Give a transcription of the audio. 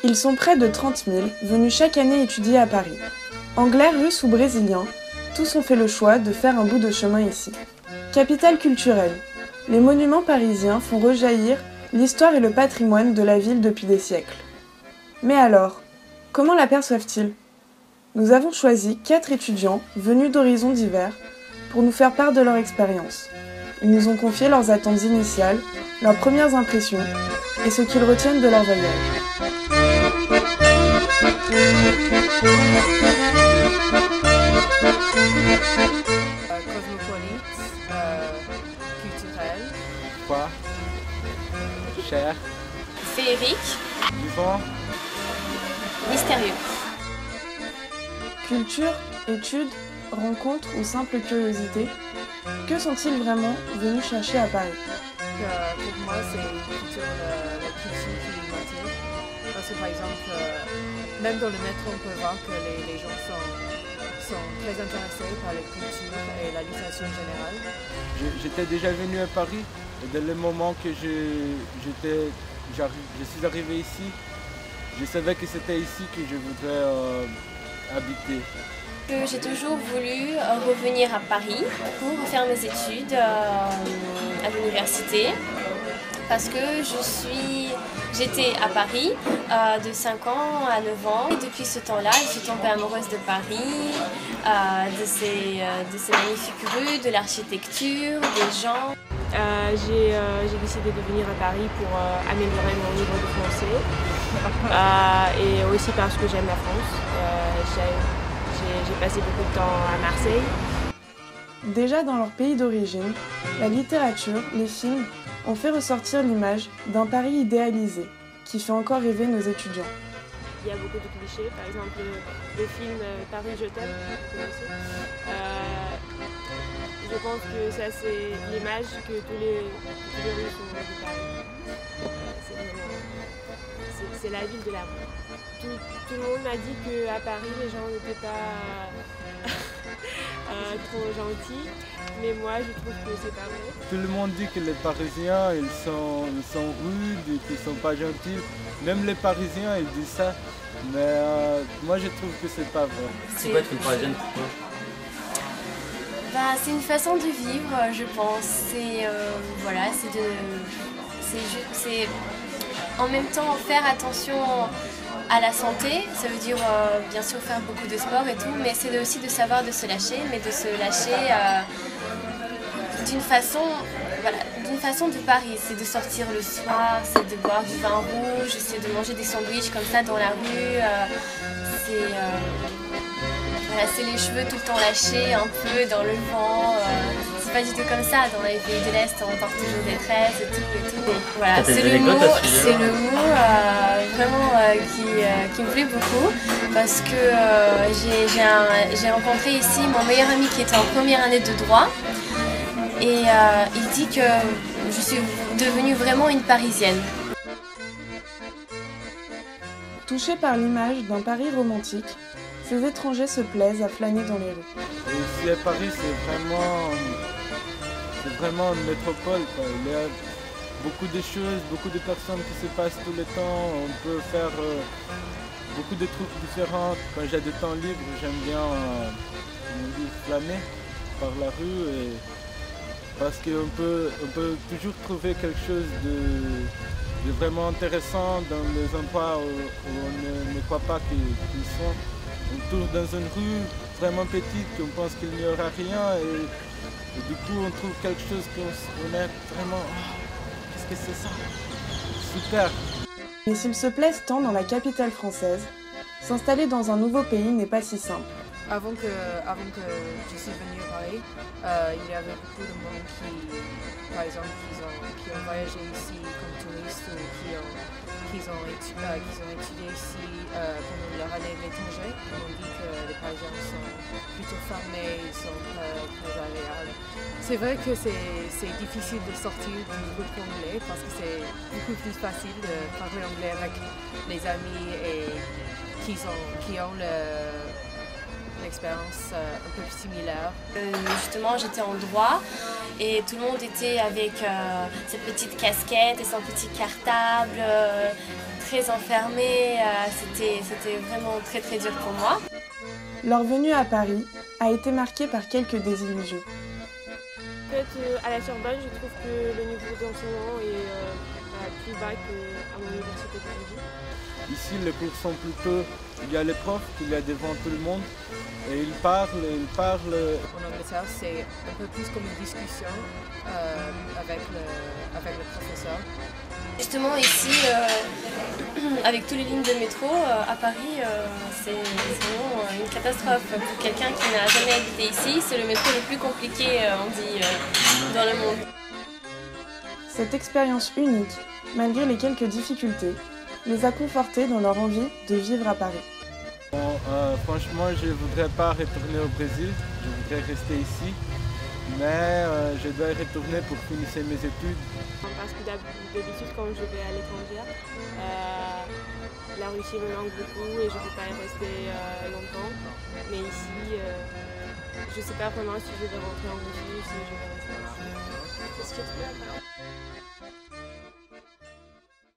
Ils sont près de 30 000, venus chaque année étudier à Paris. Anglais, Russes ou Brésiliens, tous ont fait le choix de faire un bout de chemin ici. Capitale culturelle, les monuments parisiens font rejaillir l'histoire et le patrimoine de la ville depuis des siècles. Mais alors, comment l'aperçoivent-ils ? Nous avons choisi 4 étudiants venus d'horizons divers pour nous faire part de leur expérience. Ils nous ont confié leurs attentes initiales, leurs premières impressions et ce qu'ils retiennent de leur voyage. Cosmopolite, culturel. Quoi? Cher. Féerique. Vivant. Mystérieux. Culture, études, rencontres ou simple curiosité, que sont-ils vraiment venus chercher à Paris ? Pour moi, c'est plutôt la culture qui m'attire. Parce que par exemple, même dans le métro, on peut voir que les gens sont très intéressés par la culture et la littérature en général. J'étais déjà venu à Paris et dès le moment que je suis arrivé ici, je savais que c'était ici que je voudrais habiter. J'ai toujours voulu revenir à Paris pour faire mes études à l'université parce que j'étais à Paris de 5 ans à 9 ans et depuis ce temps-là, je suis tombée amoureuse de Paris, de ces magnifiques rues, de l'architecture, des gens. J'ai décidé de venir à Paris pour améliorer mon niveau de français et aussi parce que j'aime la France. J'ai passé beaucoup de temps à Marseille. Déjà dans leur pays d'origine, la littérature, les films ont fait ressortir l'image d'un Paris idéalisé qui fait encore rêver nos étudiants. Il y a beaucoup de clichés, par exemple le film Paris je t'aime, vous connaissez. Je pense que ça c'est l'image que tous les rues sont de Paris. C'est la ville de l'amour. Tout le monde m'a dit qu'à Paris les gens n'étaient pas trop gentils, mais moi je trouve que c'est pas vrai. Tout le monde dit que les Parisiens ils sont rudes et qu'ils ne sont pas gentils. Même les Parisiens ils disent ça, mais moi je trouve que c'est pas vrai. C'est quoi être une Parisienne pour toi ? C'est une façon de vivre, je pense. C'est en même temps faire attention à la santé, ça veut dire bien sûr faire beaucoup de sport et tout, mais c'est aussi de savoir de se lâcher, mais de se lâcher d'une façon de Paris. C'est de sortir le soir, c'est de boire du vin rouge, c'est de manger des sandwichs comme ça dans la rue. C'est les cheveux tout le temps lâchés, un peu dans le vent. C'est pas du tout comme ça. Dans les pays de l'Est, on porte toujours des tresses et tout. Voilà, c'est le mot vraiment qui me plaît beaucoup parce que j'ai rencontré ici mon meilleur ami qui était en première année de droit et il dit que je suis devenue vraiment une Parisienne. Touchés par l'image d'un Paris romantique, ces étrangers se plaisent à flâner dans les rues. Et ici à Paris, c'est vraiment une métropole, quoi. Il y a beaucoup de choses, beaucoup de personnes qui se passent tout le temps. On peut faire beaucoup de trucs différents. Quand j'ai du temps libre, j'aime bien flâner par la rue parce qu'on peut toujours trouver quelque chose de vraiment intéressant dans les endroits où on ne croit pas qu'ils sont. On tourne dans une rue vraiment petite, on pense qu'il n'y aura rien et du coup on trouve quelque chose qu'on est vraiment... qu'est-ce que c'est ça? Super! Mais s'ils se plaisent tant dans la capitale française, s'installer dans un nouveau pays n'est pas si simple. Avant que je suis venue à Paris, il y avait beaucoup de monde par exemple, qui ont voyagé ici comme touristes ou qui ont étudié ici pendant leur année de l'étranger. On dit que les Parisiens sont plutôt fermés, ils sont très agréables. C'est vrai que c'est difficile de sortir du groupe anglais parce que c'est beaucoup plus facile de parler anglais avec les amis et qui ont l'expérience un peu similaire. Justement, j'étais en droit et tout le monde était avec sa petite casquette et son petit cartable, très enfermée, c'était vraiment très très dur pour moi. Leur venue à Paris a été marquée par quelques désillusions. En fait, à la Sorbonne, je trouve que le niveau d'enseignement est plus bas qu'à mon université de Paris. Ici, les cours sont plutôt... Il y a les profs, il y a devant tout le monde et ils parlent. En Angleterre, c'est un peu plus comme une discussion avec le professeur. Justement ici, avec toutes les lignes de métro, à Paris, c'est vraiment une catastrophe. Pour quelqu'un qui n'a jamais habité ici, c'est le métro le plus compliqué, on dit, dans le monde. Cette expérience unique, malgré les quelques difficultés, les a confortés dans leur envie de vivre à Paris. Bon, franchement, je ne voudrais pas retourner au Brésil, je voudrais rester ici, mais je dois y retourner pour finir mes études. Parce que d'habitude, quand je vais à l'étranger, la Russie me manque beaucoup et je ne peux pas y rester longtemps. Mais ici, je ne sais pas vraiment si je vais rentrer en Russie ou si je vais rester ici. C'est ce qui est trop bien.